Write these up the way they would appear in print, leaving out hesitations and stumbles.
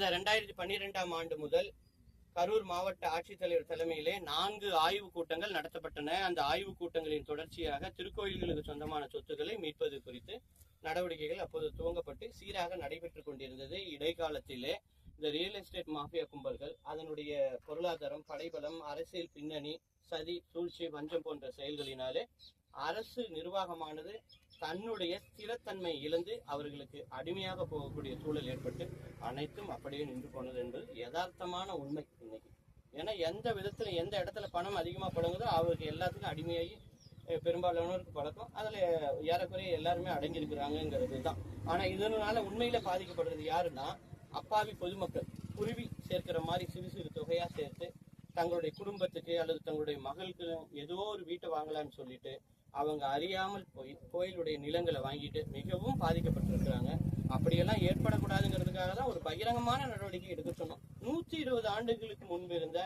கடந்த 2012ஆம் ஆண்டு முதல் கரூர் மாவட்ட ஆட்சித்தலைவர் தலைமையிலே 4 ஆய்வு கூட்டங்கள் நடத்தப்பட்டன. அந்த ஆய்வு கூட்டங்களின் தொடர்ச்சியாக திருக்கோயில்களுக்கு சொந்தமான சொத்துக்களை மீட்பது குறித்து நடவடிக்கைகள் அப்போது துவங்கப்பட்டு சீராக நடைபெற்றுக் கொண்டிருந்தது. இடைக்காலத்திலே இந்த ரியல் எஸ்டேட் மாஃபியா கும்பல்கள் அதனுடைய பொருளாதாரம், படைபலம், அரசியல் பின்னணி, சதி, சூழ்ச்சி, வஞ்சம் போன்ற செயல்களினாலே அரசு நிர்வாகமானது தன்னுடைய ஸ்திரத்தன்மை இழந்து அவர்களுக்கு அடிமையாக போகக்கூடிய சூழல் ஏற்பட்டு அனைத்தும் அப்படியே நின்று போனது என்பது யதார்த்தமான உண்மை இன்னைக்கு. ஏன்னா எந்த விதத்துல எந்த இடத்துல பணம் அதிகமா பழங்குதோ அவருக்கு எல்லாத்துக்கும் அடிமையாகி பெரும்பாலானோருக்கு பழக்கம். அதுல ஏறக்குறைய எல்லாருமே அடங்கியிருக்கிறாங்கிறது தான். ஆனா இதனால உண்மையில பாதிக்கப்படுறது யாருன்னா அப்பாவி பொதுமக்கள். குருவி சேர்க்கிற மாதிரி சிறு சிறு தொகையா சேர்த்து தங்களுடைய குடும்பத்துக்கு அல்லது தங்களுடைய மகளுக்கு ஏதோ ஒரு வீட்டை வாங்கலாம்னு சொல்லிட்டு அவங்க அறியாமல் போய் கோயிலுடைய நிலங்களை வாங்கிட்டு மிகவும் பாதிக்கப்பட்டிருக்கிறாங்க. அப்படியெல்லாம் ஏற்படக்கூடாதுங்கிறதுக்காக தான் ஒரு பகிரங்கமான நடவடிக்கை எடுக்க சொன்னோம். 120 ஆண்டுகளுக்கு முன்பு இருந்த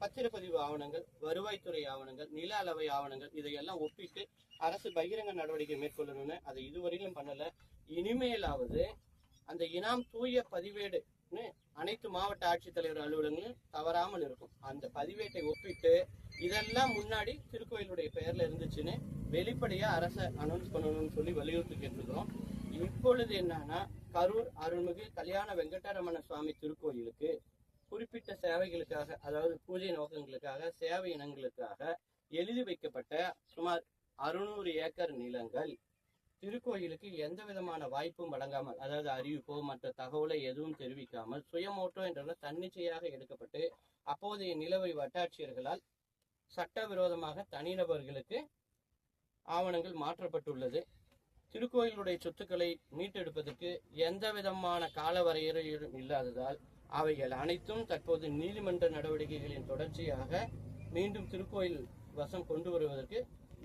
பத்திரப்பதிவு ஆவணங்கள், வருவாய்த்துறை ஆவணங்கள், நில அளவை ஆவணங்கள் இதையெல்லாம் ஒப்பிட்டு அரசு பகிரங்க நடவடிக்கை மேற்கொள்ளணும்னு அதை இதுவரையிலும் பண்ணல. இனிமேலாவது அந்த இனாம் தூய பதிவேடுன்னு அனைத்து மாவட்ட ஆட்சித்தலைவர் அலுவலகங்களும் தவறாமல் இருக்கும். அந்த பதிவேட்டை ஒப்பிட்டு இதெல்லாம் முன்னாடி திருக்கோயிலுடைய பெயர்ல இருந்துச்சுன்னு வெளிப்படையா அரசை அனௌன்ஸ் பண்ணணும்னு சொல்லி வலியுறுத்தி கேட்டுக்கிறோம். இப்பொழுது என்னன்னா கரூர் அருள்மிகு கல்யாண வெங்கடரமண சுவாமி திருக்கோயிலுக்கு குறிப்பிட்ட சேவைகளுக்காக, அதாவது பூஜை நோக்கங்களுக்காக, சேவை இனங்களுக்காக எழுதி வைக்கப்பட்ட சுமார் 600 ஏக்கர் நிலங்கள் திருக்கோயிலுக்கு எந்த விதமான வாய்ப்பும் வழங்காமல், அதாவது அறிவிப்போ மற்ற தகவலை எதுவும் தெரிவிக்காமல் சுயமோட்டோ என்ற தன்னிச்சையாக எடுக்கப்பட்டு அப்போதைய நிலவை வட்டாட்சியர்களால் சட்டவிரோதமாக தனிநபர்களுக்கு ஆவணங்கள் மாற்றப்பட்டுள்ளது. திருக்கோயிலுடைய சொத்துக்களை மீட்டெடுப்பதற்கு எந்த விதமான கால வரையறையும் இல்லாததால் அவைகள் அனைத்தும் தற்போது நீதிமன்ற நடவடிக்கைகளின் தொடர்ச்சியாக மீண்டும் திருக்கோயில் வசம் கொண்டு வருவதற்கு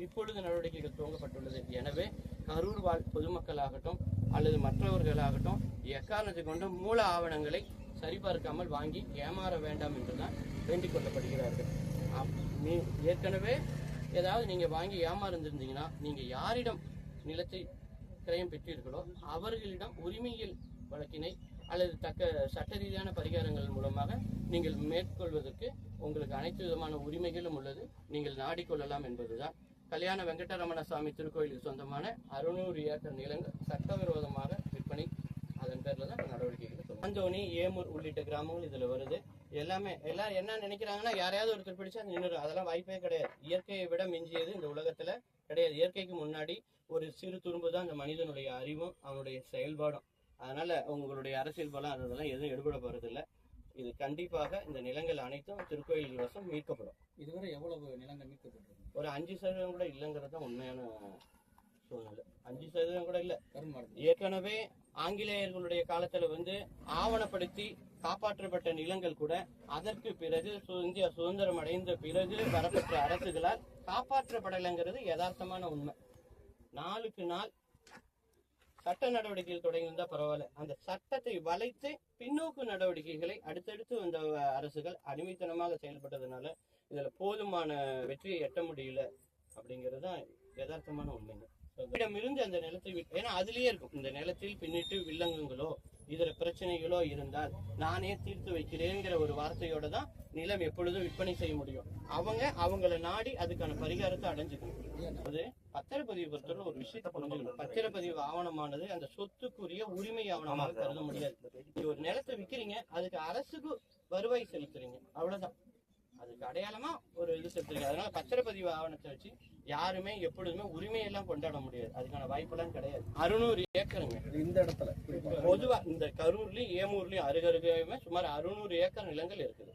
இப்பொழுது நடவடிக்கைகள் துவங்கப்பட்டுள்ளது. எனவே கரூர் வாழ் பொதுமக்களாகட்டும் அல்லது மற்றவர்களாகட்டும் எக்காரணத்தை கொண்டு மூல ஆவணங்களை சரிபார்க்காமல் வாங்கி ஏமாற வேண்டாம் என்றுதான் வேண்டிக் கொள்ளப்படுகிறார்கள். ஏற்கனவே ஏதாவது நீங்க வாங்கி ஏமாறந்திருந்தீங்கன்னா நீங்க யாரிடம் நிலத்தை கிரயம் பெற்றீர்களோ அவர்களிடம் உரிமையில் வழக்கினை அல்லது தக்க சட்ட ரீதியான பரிகாரங்கள் மூலமாக நீங்கள் மேற்கொள்வதற்கு உங்களுக்கு அனைத்து விதமான உரிமைகளும் உள்ளது. நீங்கள் நாடிக்கொள்ளலாம் என்பதுதான். கல்யாண வெங்கடரமண சுவாமி திருக்கோயிலுக்கு சொந்தமான 600 ஏக்கர் நிலங்கள் சட்டவிரோதமாக விற்பனை, அதன் பேர்ல தான் நடவடிக்கைகள். அந்தோணி, ஏமூர் உள்ளிட்ட கிராமங்கள் இதுல வருது. எல்லாரும் என்ன நினைக்கிறாங்கன்னா யாரையாவது ஒருத்தர் பிடிச்சா நின்று, அதெல்லாம் வாய்ப்பே கிடையாது. இயற்கையை விட மிஞ்சியது இந்த உலகத்துல கிடையாது. இயற்கைக்கு முன்னாடி ஒரு சிறு துரும்பு தான் இந்த மனிதனுடைய அறிவும் அவனுடைய செயல்பாடும். அதனால உங்களுடைய அரசியல் பலம் அதெல்லாம் எதுவும் எடுபட போறது இல்லை. இது கண்டிப்பாக இந்த நிலங்கள் அனைத்தும் திருக்கோயில் வசம் மீட்கப்படும். இதுவரை எவ்வளவு நிலங்கள் மீட்கப்பட்டிருக்கு? ஒரு 5% கூட இல்லைங்கிறது தான் உண்மையான சூழ்நிலை. 5% கூட இல்ல. ஏற்கனவே ஆங்கிலேயர்களுடைய காலத்துல ஆவணப்படுத்தி காப்பாற்றப்பட்ட நிலங்கள் கூட அதற்கு பிறகு இந்தியா சுதந்திரம் அடைந்த பிறகு வரப்பெற்ற அரசுகளால் காப்பாற்றப்படலைங்கிறது யதார்த்தமான உண்மை. நாளுக்கு நாள் சட்ட நடவடிக்கைகள் தொடங்கியிருந்தா பரவாயில்ல, அந்த சட்டத்தை வளைத்து பின்னோக்கு நடவடிக்கைகளை அடுத்தடுத்து வந்த அரசுகள் அடிமைத்தனமாக செயல்பட்டதுனால இதுல போதுமான வெற்றியை எட்ட முடியல அப்படிங்கிறது தான் யதார்த்தமான உண்மைங்க. இடமிருந்து அந்த நிலத்தை ஏன்னா அதுலயே இருக்கும், இந்த நிலத்தில் பின்னிட்டு வில்லங்கங்களோ இதர பிரச்சனைகளோ இருந்தால் நானே தீர்த்து வைக்கிறேங்கிற ஒரு வார்த்தையோட தான் நிலம் எப்பொழுதும் விற்பனை செய்ய முடியும். அவங்கள நாடி அதுக்கான பரிகாரத்தை அடைஞ்சுக்கணும். அது பத்திரப்பதிவு பொறுத்தவரை ஒரு விஷயத்தை புரிஞ்சுக்கணும். பத்திரப்பதிவு ஆவணமானது அந்த சொத்துக்குரிய உரிமை ஆவணமாக கருத முடியாது. நீங்க ஒரு நிலத்தை விற்கிறீங்க, அதுக்கு அரசுக்கு வருவாய் செலுத்துறீங்க, அவ்வளவுதான். அதுக்கு அடையாளமா ஒரு இது செலுத்துறீங்க. அதனால பத்திரப்பதிவு ஆவணத்தை வச்சு யாருமே எப்பொழுதுமே உரிமையெல்லாம் கொண்டாட முடியாது. அதுக்கான வாய்ப்பெல்லாம் கிடையாது. 600 ஏக்கருங்க இந்த இடத்துல. பொதுவா இந்த கரூர்லயும் ஏமூர்லயும் அருகருகே சுமார் 600 ஏக்கர் நிலங்கள் இருக்குது.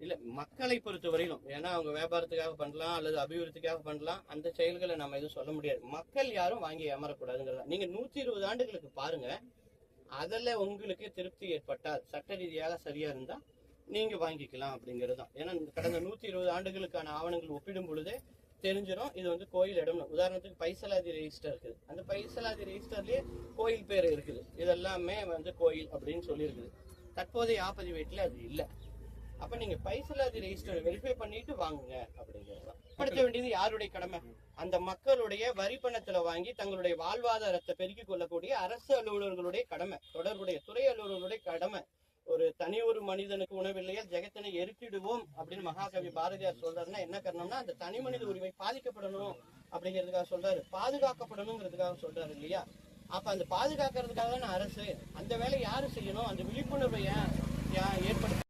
இல்ல மக்களை பொறுத்த வரையிலும், ஏன்னா அவங்க வியாபாரத்துக்காக பண்ணலாம் அல்லது அபிவிருத்திக்காக பண்ணலாம், அந்த செயல்களை நம்ம எதுவும் சொல்ல முடியாது. மக்கள் யாரும் வாங்கி ஏமாறக்கூடாதுங்கிறதா. நீங்க 120 ஆண்டுகளுக்கு பாருங்க, அதுல உங்களுக்கு திருப்தி ஏற்பட்டால் சட்ட ரீதியாக சரியா இருந்தா நீங்க வாங்கிக்கலாம் அப்படிங்கிறது தான். ஏன்னா கடந்த 120 ஆண்டுகளுக்கான ஆவணங்கள் ஒப்பிடும் பொழுதே தெரிஞ்சிடும் இது கோயில் இடம். உதாரணத்துக்கு பைசலாதி ரெஜிஸ்டர் இருக்குது, அந்த பைசலாதி ரெஜிஸ்டர்லயே கோயில் பேர் இருக்குது. இதெல்லாமே கோயில் அப்படின்னு சொல்லி இருக்குது. தற்போதைய ஆப்பதிவேட்டில் அது இல்லை. அப்ப நீங்க பைசலாதி ரெஜிஸ்டர் வெரிஃபை பண்ணிட்டு வாங்குங்க அப்படிங்கிறது. படுத்த வேண்டியது யாருடைய கடமை? அந்த மக்களுடைய வரி பணத்துல வாங்கி தங்களுடைய வாழ்வாதாரத்தை பெருக்கிக் கொள்ளக்கூடிய அரசு அலுவலர்களுடைய கடமை, தொடர்புடைய துறை அலுவலர்களுடைய கடமை. ஒரு தனி ஒரு மனிதனுக்கு உணவில்லையா ஜெகத்தினை எரித்திடுவோம் அப்படின்னு மகாகவி பாரதியார் சொல்றாருன்னா என்ன காரணம்னா அந்த தனி மனித உரிமை பாதிக்கப்படணும் அப்படிங்கிறதுக்காக சொல்றாரு, பாதுகாக்கப்படணுங்கிறதுக்காக சொல்றாரு இல்லையா. அப்ப அந்த பாதுகாக்கிறதுக்காக அரசு அந்த வேலை யாரு செய்யணும், அந்த விழிப்புணர்வை ஏற்படுத்த